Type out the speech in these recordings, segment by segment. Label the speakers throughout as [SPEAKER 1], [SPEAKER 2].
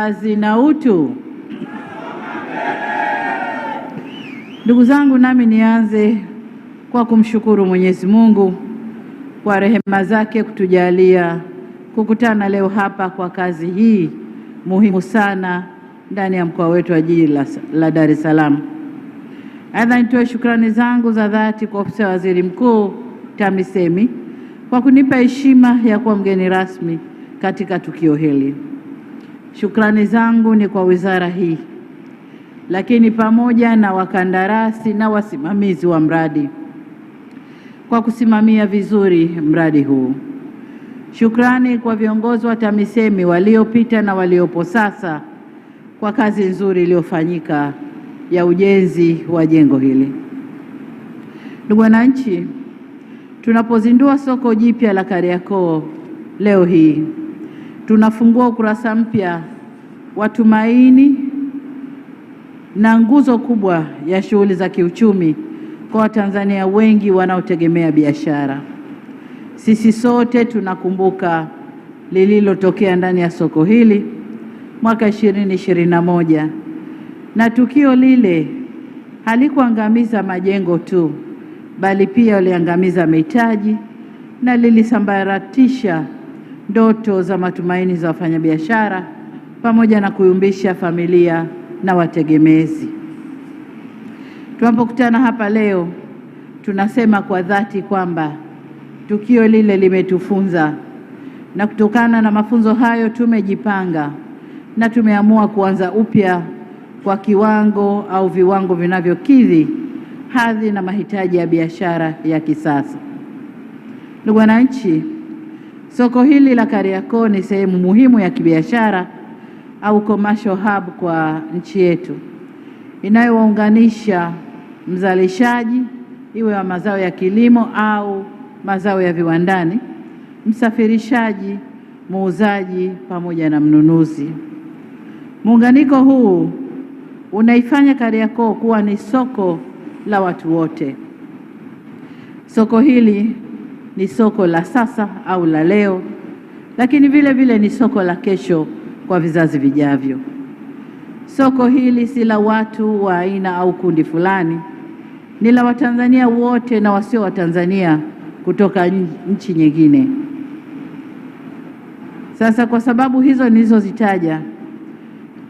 [SPEAKER 1] Kazi na utu. Ndugu zangu, nami nianze kwa kumshukuru Mwenyezi Mungu kwa rehema zake kutujalia kukutana leo hapa kwa kazi hii muhimu sana ndani ya mkoa wetu wa jiji la Dar es Salaam. Aidha, nitoe shukrani zangu za dhati kwa ofisi ya Waziri Mkuu TAMISEMI kwa kunipa heshima ya kuwa mgeni rasmi katika tukio hili. Shukrani zangu ni kwa wizara hii, lakini pamoja na wakandarasi na wasimamizi wa mradi kwa kusimamia vizuri mradi huu. Shukrani kwa viongozi wa TAMISEMI waliopita na waliopo sasa kwa kazi nzuri iliyofanyika ya ujenzi wa jengo hili. Ndugu wananchi, tunapozindua soko jipya la Kariakoo leo hii, tunafungua ukurasa mpya wa tumaini na nguzo kubwa ya shughuli za kiuchumi kwa Watanzania wengi wanaotegemea biashara. Sisi sote tunakumbuka lililotokea ndani ya soko hili mwaka 2021, na tukio lile halikuangamiza majengo tu, bali pia liangamiza mitaji na lilisambaratisha ndoto za matumaini za wafanyabiashara pamoja na kuyumbisha familia na wategemezi. Tunapokutana hapa leo, tunasema kwa dhati kwamba tukio lile limetufunza, na kutokana na mafunzo hayo tumejipanga na tumeamua kuanza upya kwa kiwango au viwango vinavyokidhi hadhi na mahitaji ya biashara ya kisasa. Ndugu wananchi, soko hili la Kariakoo ni sehemu muhimu ya kibiashara au commercial hub kwa nchi yetu, inayowaunganisha mzalishaji, iwe wa mazao ya kilimo au mazao ya viwandani, msafirishaji, muuzaji pamoja na mnunuzi. Muunganiko huu unaifanya Kariakoo kuwa ni soko la watu wote. Soko hili ni soko la sasa au la leo, lakini vile vile ni soko la kesho kwa vizazi vijavyo. Soko hili si la watu wa aina au kundi fulani, ni la Watanzania wote na wasio Watanzania kutoka nchi nyingine. Sasa kwa sababu hizo nilizozitaja,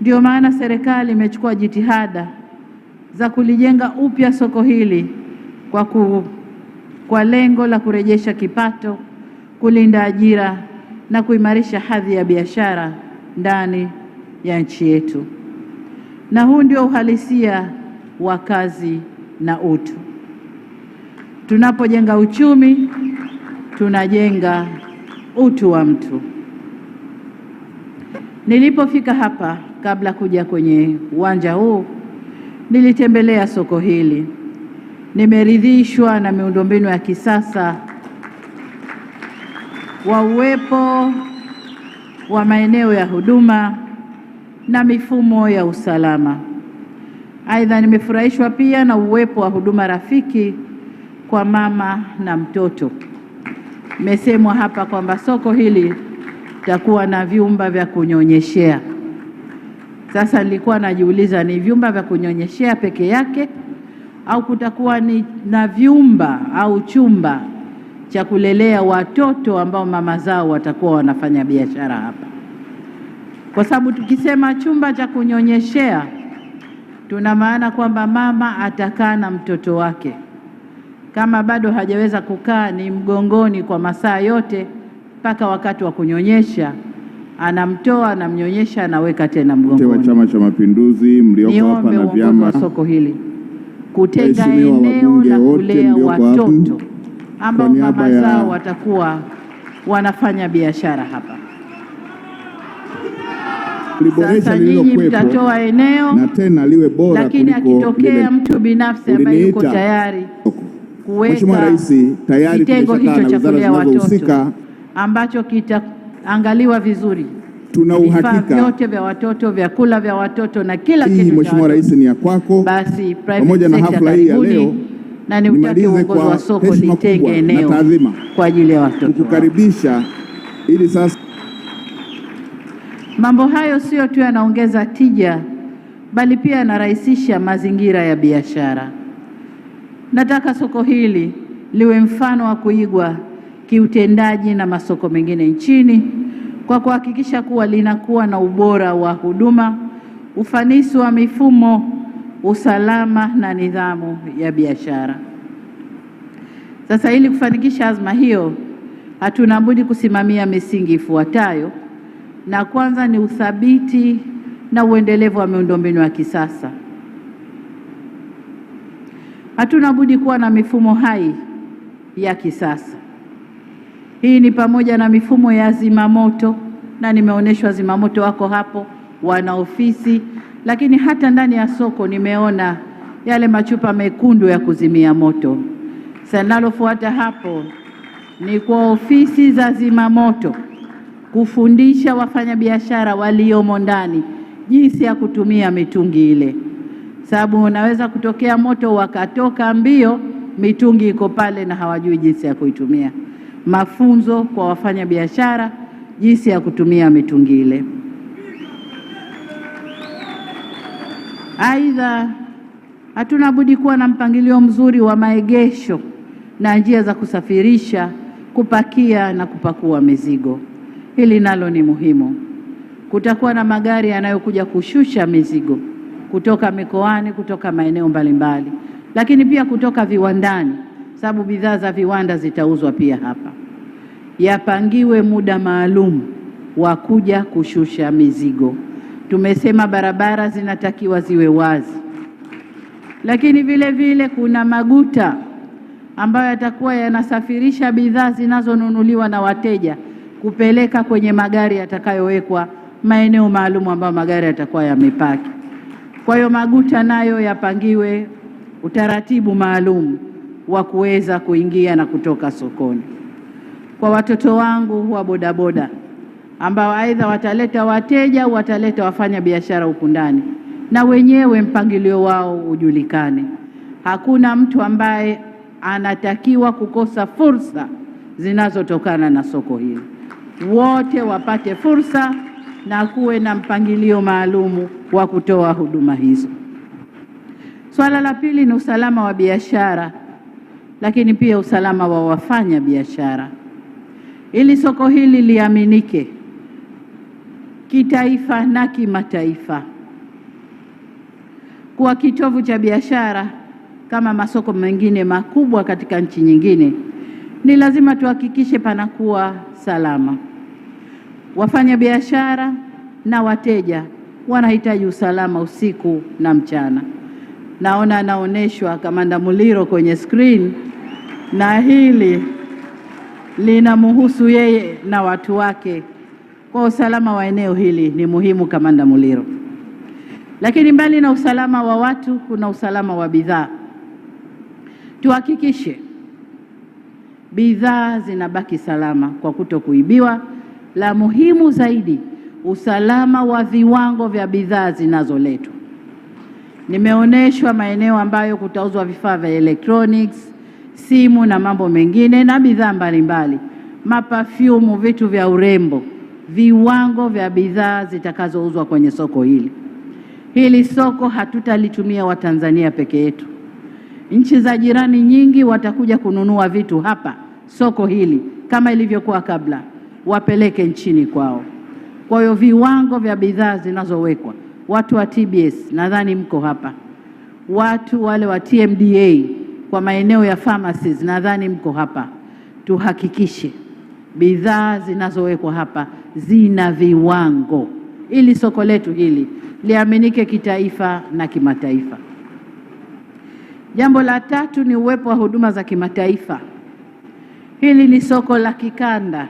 [SPEAKER 1] ndio maana serikali imechukua jitihada za kulijenga upya soko hili kwa lengo la kurejesha kipato, kulinda ajira na kuimarisha hadhi ya biashara ndani ya nchi yetu. Na huu ndio uhalisia wa kazi na utu. Tunapojenga uchumi, tunajenga utu wa mtu. Nilipofika hapa, kabla kuja kwenye uwanja huu, nilitembelea soko hili. Nimeridhishwa na miundombinu ya kisasa wa uwepo wa maeneo ya huduma na mifumo ya usalama. Aidha, nimefurahishwa pia na uwepo wa huduma rafiki kwa mama na mtoto. Imesemwa hapa kwamba soko hili litakuwa na vyumba vya kunyonyeshea. Sasa nilikuwa najiuliza, ni vyumba vya kunyonyeshea peke yake au kutakuwa na vyumba au chumba cha kulelea watoto ambao mama zao watakuwa wanafanya biashara hapa? Kwa sababu tukisema chumba cha kunyonyeshea, tuna maana kwamba mama atakaa na mtoto wake. Kama bado hajaweza kukaa, ni mgongoni kwa masaa yote mpaka wakati wa kunyonyesha, anamtoa, anamnyonyesha, anaweka tena mgongoni.
[SPEAKER 2] Wa Chama cha Mapinduzi mlioko hapa na vyama
[SPEAKER 1] soko hili kutenga eneo la kulea watoto ambao mama zao watakuwa wanafanya biashara hapa. Sasa nyinyi mtatoa eneo
[SPEAKER 2] na tena liwe bora,
[SPEAKER 1] lakini akitokea mtu binafsi ambaye yuko tayari kuweka kitengo hicho cha kulea watoto ambacho kitaangaliwa vizuri,
[SPEAKER 2] tuna uhakika
[SPEAKER 1] vyote vya watoto, vyakula vya watoto na kila kitu.
[SPEAKER 2] Mheshimiwa Rais, ni ya kwako.
[SPEAKER 1] Basi
[SPEAKER 2] pamoja na hafla hii ya leo,
[SPEAKER 1] na ni utaki uongozi wa soko litenge eneo kwa ajili ya watoto.
[SPEAKER 2] Kukukaribisha ili sasa
[SPEAKER 1] Mambo hayo sio tu yanaongeza tija, bali pia yanarahisisha mazingira ya biashara. Nataka soko hili liwe mfano wa kuigwa kiutendaji na masoko mengine nchini kwa kuhakikisha kuwa linakuwa na ubora wa huduma, ufanisi wa mifumo, usalama na nidhamu ya biashara. Sasa ili kufanikisha azma hiyo, hatuna budi kusimamia misingi ifuatayo, na kwanza ni uthabiti na uendelevu wa miundombinu ya kisasa. Hatuna budi kuwa na mifumo hai ya kisasa. Hii ni pamoja na mifumo ya zimamoto, na nimeonyeshwa zimamoto wako hapo, wana ofisi, lakini hata ndani ya soko nimeona yale machupa mekundu ya kuzimia moto. Sasa linalofuata hapo ni kwa ofisi za zimamoto kufundisha wafanyabiashara waliomo ndani jinsi ya kutumia mitungi ile, sababu unaweza kutokea moto wakatoka mbio, mitungi iko pale na hawajui jinsi ya kuitumia. Mafunzo kwa wafanyabiashara jinsi ya kutumia mitungi ile. Aidha, hatuna budi kuwa na mpangilio mzuri wa maegesho na njia za kusafirisha, kupakia na kupakua mizigo. Hili nalo ni muhimu. Kutakuwa na magari yanayokuja kushusha mizigo kutoka mikoani, kutoka maeneo mbalimbali, lakini pia kutoka viwandani, sababu bidhaa za viwanda zitauzwa pia hapa. Yapangiwe muda maalum wa kuja kushusha mizigo. Tumesema barabara zinatakiwa ziwe wazi, lakini vile vile kuna maguta ambayo yatakuwa yanasafirisha bidhaa zinazonunuliwa na wateja kupeleka kwenye magari yatakayowekwa maeneo maalum ambayo magari yatakuwa yamepaki. Kwa hiyo maguta nayo yapangiwe utaratibu maalum wa kuweza kuingia na kutoka sokoni. Kwa watoto wangu wa bodaboda ambao aidha wataleta wateja au wataleta wafanya biashara huku ndani, na wenyewe mpangilio wao ujulikane. Hakuna mtu ambaye anatakiwa kukosa fursa zinazotokana na soko hili. Wote wapate fursa na kuwe na mpangilio maalumu wa kutoa huduma hizo. Swala la pili ni usalama wa biashara, lakini pia usalama wa wafanya biashara. Ili soko hili liaminike kitaifa na kimataifa kuwa kitovu cha biashara kama masoko mengine makubwa katika nchi nyingine, ni lazima tuhakikishe panakuwa salama. Wafanya biashara na wateja wanahitaji usalama usiku na mchana. Naona anaonyeshwa Kamanda Muliro kwenye screen, na hili linamhusu yeye na watu wake. Kwa usalama wa eneo hili ni muhimu, Kamanda Muliro. Lakini mbali na usalama wa watu, kuna usalama wa bidhaa. Tuhakikishe bidhaa zinabaki salama kwa kutokuibiwa. La muhimu zaidi, usalama wa viwango vya bidhaa zinazoletwa. Nimeonyeshwa maeneo ambayo kutauzwa vifaa vya electronics, simu na mambo mengine na bidhaa mbalimbali, mapafyumu, vitu vya urembo, viwango vya bidhaa zitakazouzwa kwenye soko hili. Hili soko hatutalitumia Watanzania peke yetu. Nchi za jirani nyingi watakuja kununua vitu hapa soko hili kama ilivyokuwa kabla, wapeleke nchini kwao. Kwa hiyo viwango vya bidhaa zinazowekwa, watu wa TBS nadhani mko hapa, watu wale wa TMDA kwa maeneo ya pharmacies nadhani mko hapa, tuhakikishe bidhaa zinazowekwa hapa zina viwango ili soko letu hili liaminike kitaifa na kimataifa. Jambo la tatu ni uwepo wa huduma za kimataifa. Hili ni soko la kikanda.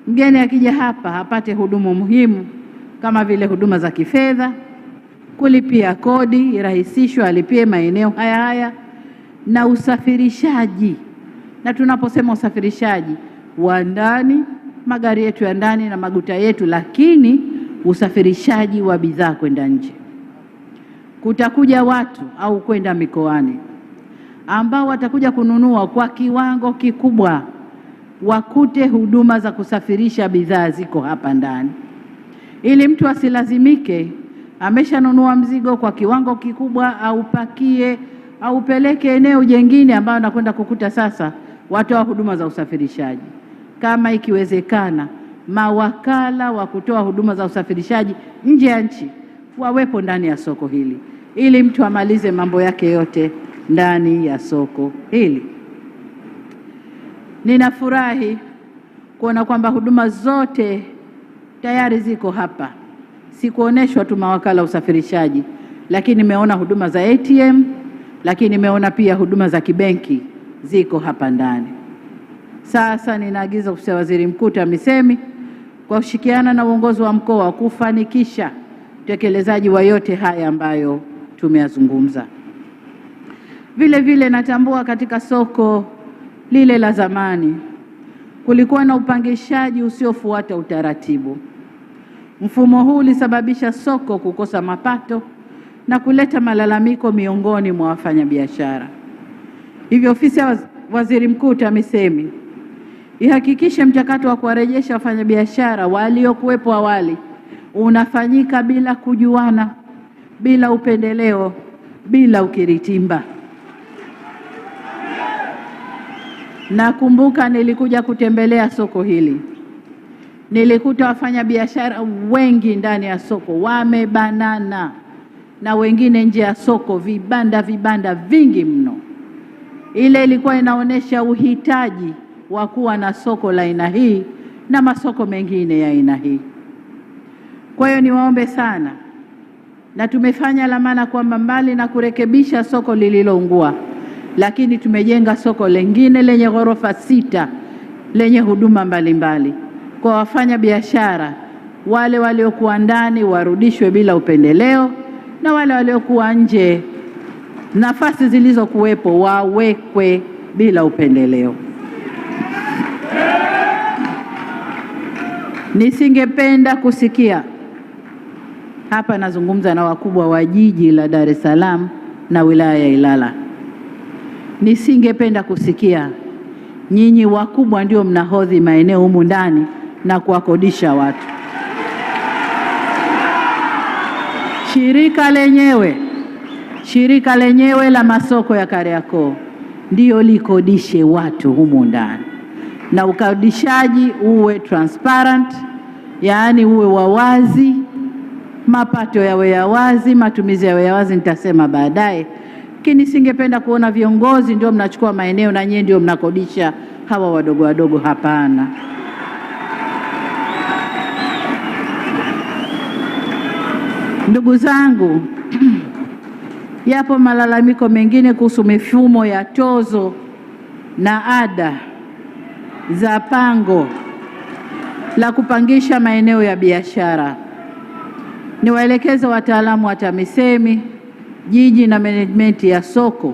[SPEAKER 1] Mgeni akija hapa apate huduma muhimu kama vile huduma za kifedha, kulipia kodi irahisishwe, alipie maeneo haya na usafirishaji. Na tunaposema usafirishaji wa ndani, magari yetu ya ndani na maguta yetu, lakini usafirishaji wa bidhaa kwenda nje. Kutakuja watu au kwenda mikoani ambao watakuja kununua kwa kiwango kikubwa, wakute huduma za kusafirisha bidhaa ziko hapa ndani. ili mtu asilazimike ameshanunua mzigo kwa kiwango kikubwa, aupakie au peleke eneo jengine ambayo nakwenda kukuta sasa watoa huduma za usafirishaji. Kama ikiwezekana, mawakala wa kutoa huduma za usafirishaji nje ya nchi wawepo ndani ya soko hili, ili mtu amalize mambo yake yote ndani ya soko hili. Ninafurahi kuona kwamba huduma zote tayari ziko hapa. Sikuoneshwa tu mawakala usafirishaji, lakini nimeona huduma za ATM, lakini nimeona pia huduma za kibenki ziko hapa ndani. Sasa ninaagiza ofisi ya Waziri Mkuu TAMISEMI kwa kushirikiana na uongozi wa mkoa kufanikisha utekelezaji wa yote haya ambayo tumeyazungumza. Vile vile natambua katika soko lile la zamani kulikuwa na upangishaji usiofuata utaratibu. Mfumo huu ulisababisha soko kukosa mapato na kuleta malalamiko miongoni mwa wafanyabiashara. Hivyo ofisi ya Waziri Mkuu TAMISEMI ihakikishe mchakato wa kuwarejesha wafanyabiashara waliokuwepo awali unafanyika bila kujuana, bila upendeleo, bila ukiritimba. Nakumbuka nilikuja kutembelea soko hili. Nilikuta wafanyabiashara wengi ndani ya soko wamebanana na wengine nje ya soko, vibanda vingi mno. Ile ilikuwa inaonesha uhitaji wa kuwa na soko la aina hii na masoko mengine ya aina hii. Kwa hiyo niwaombe sana, na tumefanya lamana kwamba mbali na kurekebisha soko lililoungua, lakini tumejenga soko lengine lenye ghorofa 6 lenye huduma mbalimbali. Kwa wafanya biashara wale waliokuwa ndani warudishwe bila upendeleo, na wale waliokuwa nje nafasi zilizokuwepo wawekwe bila upendeleo. Nisingependa kusikia, hapa nazungumza na wakubwa wa jiji la Dar es Salaam na wilaya ya Ilala, nisingependa kusikia nyinyi wakubwa ndio mnahodhi maeneo humu ndani na kuwakodisha watu. Shirika lenyewe la masoko ya Kariakoo ndio likodishe watu humu ndani, na ukodishaji uwe transparent, yaani uwe wawazi, mapato yawe ya wazi, matumizi yawe ya wazi, nitasema baadaye. Lakini singependa kuona viongozi ndio mnachukua maeneo na nyinyi ndio mnakodisha hawa wadogo wadogo. Hapana. Ndugu zangu, yapo malalamiko mengine kuhusu mifumo ya tozo na ada za pango la kupangisha maeneo ya biashara. Niwaelekeze wataalamu wa TAMISEMI, jiji na management ya soko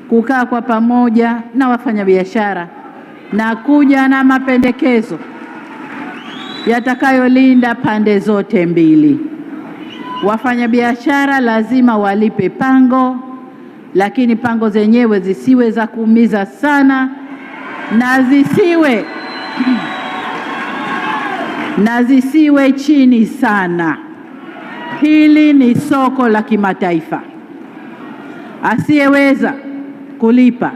[SPEAKER 1] kukaa kwa pamoja na wafanyabiashara na kuja na mapendekezo yatakayolinda pande zote mbili. Wafanyabiashara lazima walipe pango, lakini pango zenyewe zisiwe za kuumiza sana na zisiwe chini sana. Hili ni soko la kimataifa. Asiyeweza kulipa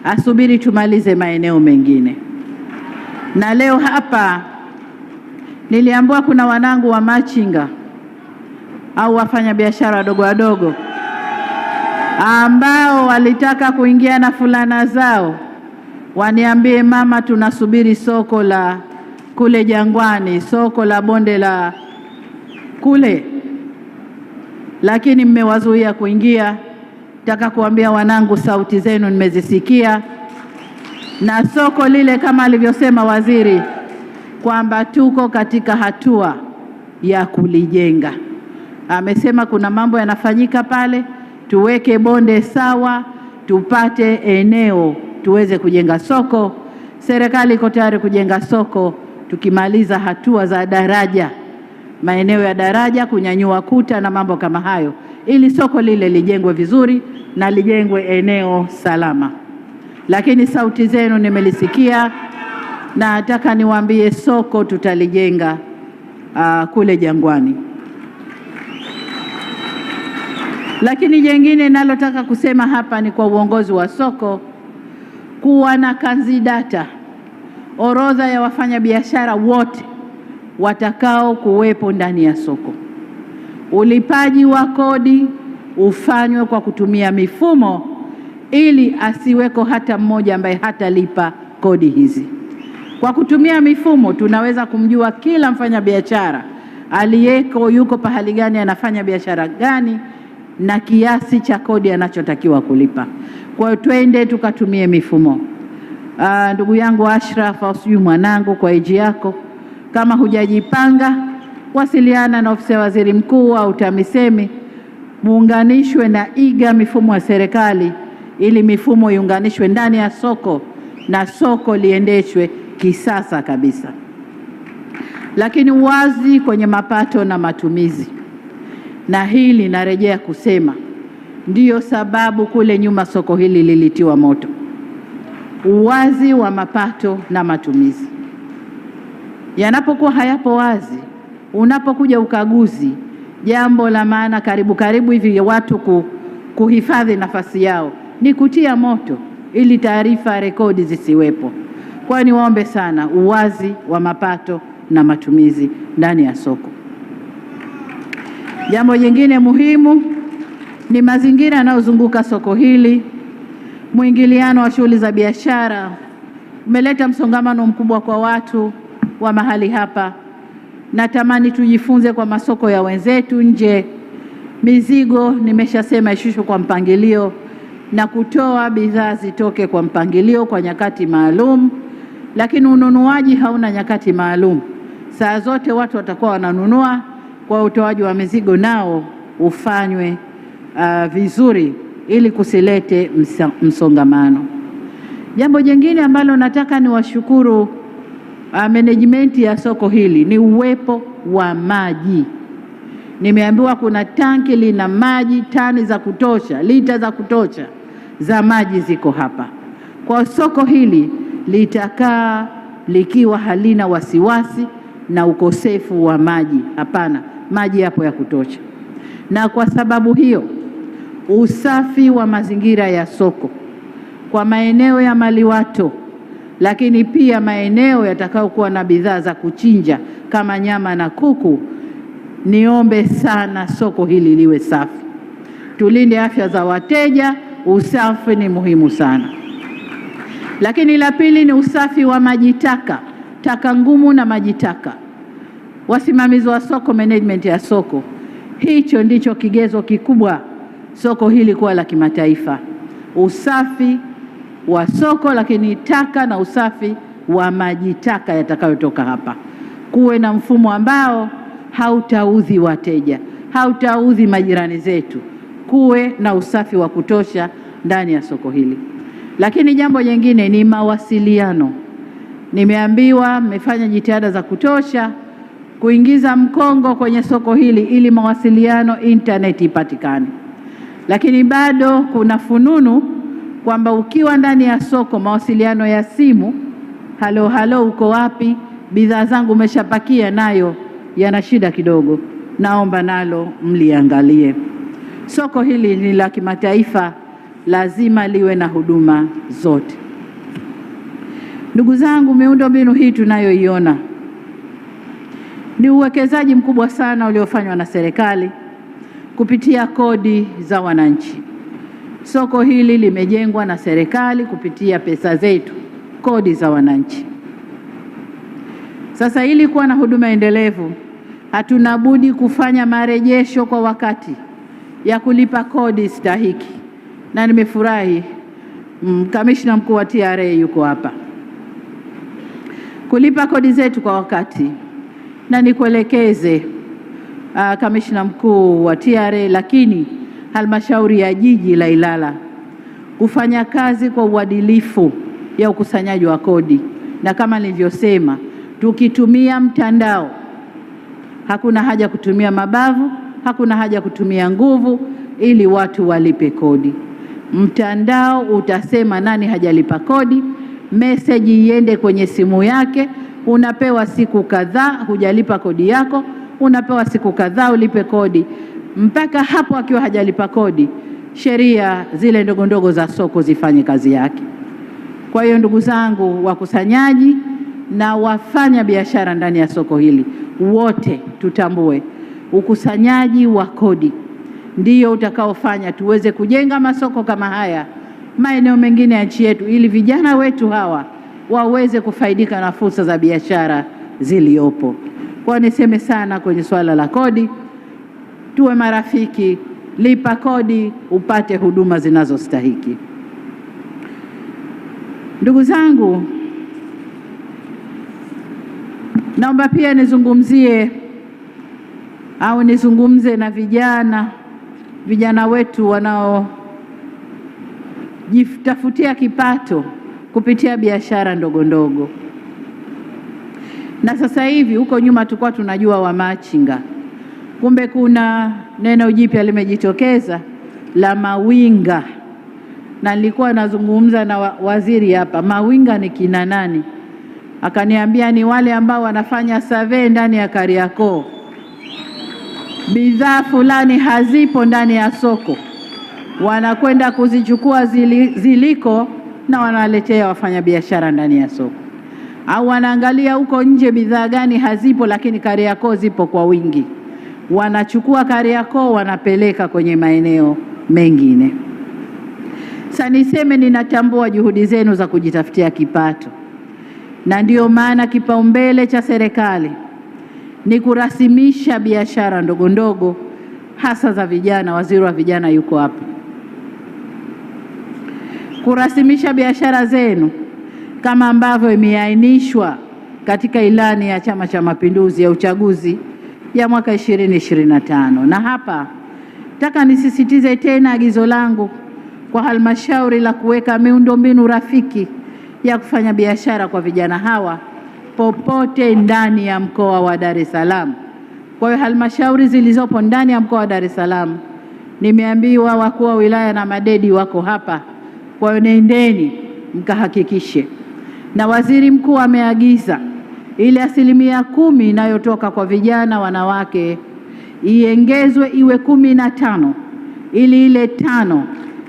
[SPEAKER 1] asubiri tumalize maeneo mengine. Na leo hapa niliambiwa kuna wanangu wa machinga au wafanyabiashara wadogo wadogo ambao walitaka kuingia na fulana zao waniambie, mama, tunasubiri soko la kule Jangwani, soko la bonde la kule, lakini mmewazuia kuingia. Nataka kuambia wanangu, sauti zenu nimezisikia, na soko lile kama alivyosema waziri kwamba tuko katika hatua ya kulijenga. Amesema kuna mambo yanafanyika pale, tuweke bonde sawa, tupate eneo tuweze kujenga soko. Serikali iko tayari kujenga soko tukimaliza hatua za daraja, maeneo ya daraja, kunyanyua kuta na mambo kama hayo, ili soko lile lijengwe vizuri na lijengwe eneo salama. Lakini sauti zenu nimelisikia, na nataka niwaambie soko tutalijenga kule Jangwani. Lakini jengine nalotaka kusema hapa ni kwa uongozi wa soko kuwa na kanzidata, orodha ya wafanyabiashara wote watakao kuwepo ndani ya soko. Ulipaji wa kodi ufanywe kwa kutumia mifumo ili asiweko hata mmoja ambaye hatalipa kodi hizi. Kwa kutumia mifumo tunaweza kumjua kila mfanyabiashara aliyeko yuko pahali gani, anafanya biashara gani na kiasi cha kodi anachotakiwa kulipa. Kwa hiyo twende tukatumie mifumo. Ndugu yangu Ashraf au sijui mwanangu, kwa eji yako, kama hujajipanga, wasiliana na ofisi ya waziri mkuu au TAMISEMI, muunganishwe na iga mifumo ya serikali ili mifumo iunganishwe ndani ya soko na soko liendeshwe kisasa kabisa. Lakini uwazi kwenye mapato na matumizi, na hili narejea kusema ndiyo sababu kule nyuma soko hili lilitiwa moto. Uwazi wa mapato na matumizi yanapokuwa hayapo wazi, unapokuja ukaguzi, jambo la maana karibu hivi watu kuhifadhi nafasi yao ni kutia moto ili taarifa rekodi zisiwepo. Kwa hiyo niwaombe sana uwazi wa mapato na matumizi ndani ya soko. Jambo jingine muhimu ni mazingira yanayozunguka soko hili. Mwingiliano wa shughuli za biashara umeleta msongamano mkubwa kwa watu wa mahali hapa. Natamani tujifunze kwa masoko ya wenzetu nje. Mizigo nimeshasema ishushwe kwa mpangilio na kutoa bidhaa zitoke kwa mpangilio kwa nyakati maalum, lakini ununuaji hauna nyakati maalum. Saa zote watu watakuwa wananunua, kwa utoaji wa mizigo nao ufanywe vizuri ili kusilete msongamano. Jambo jingine ambalo nataka ni washukuru management ya soko hili ni uwepo wa maji. Nimeambiwa kuna tanki lina maji tani za kutosha, lita za kutosha za maji ziko hapa. Kwa soko hili litakaa likiwa halina wasiwasi na ukosefu wa maji. Hapana, maji yapo ya kutosha. Na kwa sababu hiyo usafi wa mazingira ya soko kwa maeneo ya maliwato, lakini pia maeneo yatakayokuwa na bidhaa za kuchinja kama nyama na kuku, niombe sana soko hili liwe safi. Tulinde afya za wateja, usafi ni muhimu sana. Lakini la pili ni usafi wa maji taka, taka ngumu na maji taka. Wasimamizi wa soko, management ya soko, hicho ndicho kigezo kikubwa soko hili kuwa la kimataifa. Usafi wa soko, lakini taka na usafi wa maji taka yatakayotoka hapa. Kuwe na mfumo ambao hautaudhi wateja, hautaudhi majirani zetu. Kuwe na usafi wa kutosha ndani ya soko hili. Lakini jambo jingine ni mawasiliano. Nimeambiwa mmefanya jitihada za kutosha kuingiza mkongo kwenye soko hili ili mawasiliano internet ipatikane. Lakini bado kuna fununu kwamba ukiwa ndani ya soko mawasiliano ya simu, halo uko wapi, bidhaa zangu umeshapakia, nayo yana shida kidogo. Naomba nalo mliangalie. Soko hili ni la kimataifa, lazima liwe na huduma zote. Ndugu zangu, miundombinu hii tunayoiona ni uwekezaji mkubwa sana uliofanywa na serikali kupitia kodi za wananchi. Soko hili limejengwa na serikali kupitia pesa zetu, kodi za wananchi. Sasa ili kuwa na huduma endelevu, hatuna budi kufanya marejesho kwa wakati ya kulipa kodi stahiki. Na nimefurahi kamishna mkuu wa TRA yuko hapa. Kulipa kodi zetu kwa wakati. Na nikuelekeze kamishna mkuu wa TRA, lakini halmashauri ya jiji la Ilala kufanya kazi kwa uadilifu ya ukusanyaji wa kodi. Na kama nilivyosema, tukitumia mtandao, hakuna haja kutumia mabavu, hakuna haja kutumia nguvu ili watu walipe kodi. Mtandao utasema nani hajalipa kodi, message iende kwenye simu yake, unapewa siku kadhaa, hujalipa kodi yako, unapewa siku kadhaa ulipe kodi. Mpaka hapo akiwa hajalipa kodi, sheria zile ndogo ndogo za soko zifanye kazi yake. Kwa hiyo ndugu zangu wakusanyaji na wafanya biashara ndani ya soko hili, wote tutambue ukusanyaji wa kodi ndiyo utakaofanya tuweze kujenga masoko kama haya maeneo mengine ya nchi yetu, ili vijana wetu hawa waweze kufaidika na fursa za biashara ziliopo. Kwa niseme sana kwenye swala la kodi, tuwe marafiki, lipa kodi upate huduma zinazostahiki. Ndugu zangu, naomba pia nizungumze na vijana wetu wanaojitafutia kipato kupitia biashara ndogo ndogo. Na sasa hivi, huko nyuma tulikuwa tunajua wamachinga, kumbe kuna neno jipya limejitokeza la mawinga. Na nilikuwa nazungumza na waziri hapa, mawinga ni kina nani? Akaniambia ni wale ambao wanafanya survey ndani ya Kariakoo, bidhaa fulani hazipo ndani ya soko, wanakwenda kuzichukua ziliko na wanaletea wafanyabiashara ndani ya soko. Au wanaangalia huko nje bidhaa gani hazipo lakini Kariakoo zipo kwa wingi, wanachukua Kariakoo wanapeleka kwenye maeneo mengine. Sasa niseme ninatambua juhudi zenu za kujitafutia kipato, na ndiyo maana kipaumbele cha serikali ni kurasimisha biashara ndogo ndogo, hasa za vijana. Waziri wa vijana yuko hapa. Kurasimisha biashara zenu kama ambavyo imeainishwa katika ilani ya Chama cha Mapinduzi ya uchaguzi ya mwaka 2025. Na hapa nataka nisisitize tena agizo langu kwa halmashauri la kuweka miundombinu rafiki ya kufanya biashara kwa vijana hawa popote ndani ya mkoa wa Dar es Salaam. Kwa hiyo halmashauri zilizopo ndani ya mkoa wa Dar es Salaam, nimeambiwa wakuu wa wilaya na madedi wako hapa, kwa hiyo nendeni mkahakikishe. Na waziri mkuu ameagiza ile 10% inayotoka kwa vijana wanawake iongezwe iwe 15, ili ile 5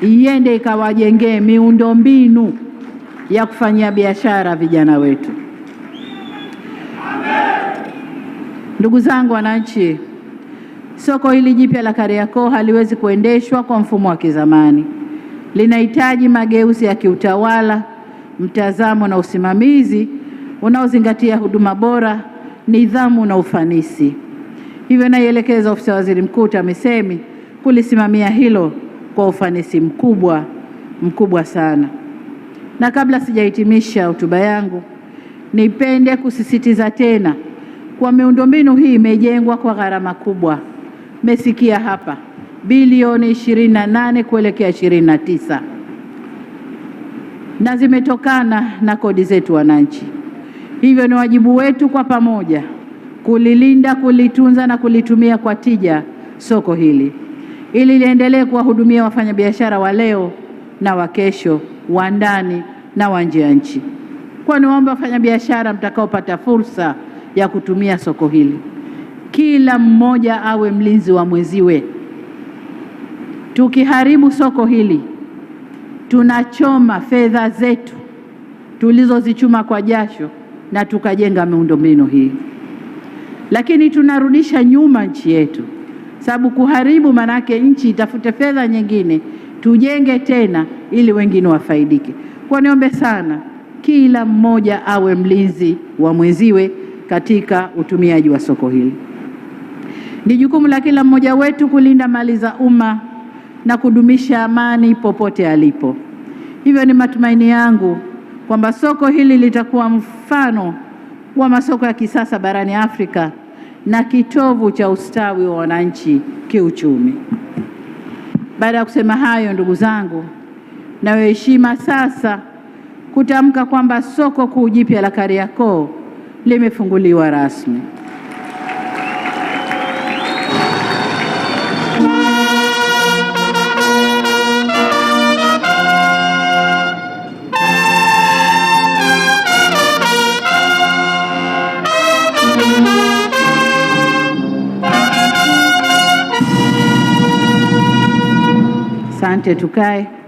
[SPEAKER 1] iende ikawajengee miundombinu ya kufanyia biashara vijana wetu. Ndugu zangu wananchi, soko hili jipya la Kariakoo haliwezi kuendeshwa kwa mfumo wa kizamani. Linahitaji mageuzi ya kiutawala, mtazamo na usimamizi unaozingatia huduma bora, nidhamu na ufanisi. Hivyo naielekeza ofisi ya Waziri Mkuu TAMISEMI kulisimamia hilo kwa ufanisi mkubwa sana. Na kabla sijahitimisha hotuba yangu, nipende kusisitiza tena kwa miundombinu hii imejengwa kwa gharama kubwa. Mmesikia hapa bilioni 28 kuelekea 29, na zimetokana na kodi zetu wananchi. Hivyo ni wajibu wetu kwa pamoja kulilinda, kulitunza na kulitumia kwa tija soko hili, ili liendelee kuwahudumia wafanyabiashara wa leo na wa kesho, wa ndani na wa nje ya nchi. Kwa niombe wafanyabiashara mtakaopata fursa ya kutumia soko hili, kila mmoja awe mlinzi wa mwenziwe. Tukiharibu soko hili, tunachoma fedha zetu tulizozichuma kwa jasho na tukajenga miundombinu hii, lakini tunarudisha nyuma nchi yetu. Sababu kuharibu manake nchi itafute fedha nyingine tujenge tena ili wengine wafaidike. Kwa niombe sana kila mmoja awe mlinzi wa mwenziwe katika utumiaji wa soko hili. Ni jukumu la kila mmoja wetu kulinda mali za umma na kudumisha amani popote alipo. Hivyo ni matumaini yangu kwamba soko hili litakuwa mfano wa masoko ya kisasa barani Afrika na kitovu cha ustawi wa wananchi kiuchumi. Baada ya kusema hayo, ndugu zangu, na heshima sasa kutamka kwamba soko kuu jipya la Kariakoo limefunguliwa rasmi. Asante, tukae.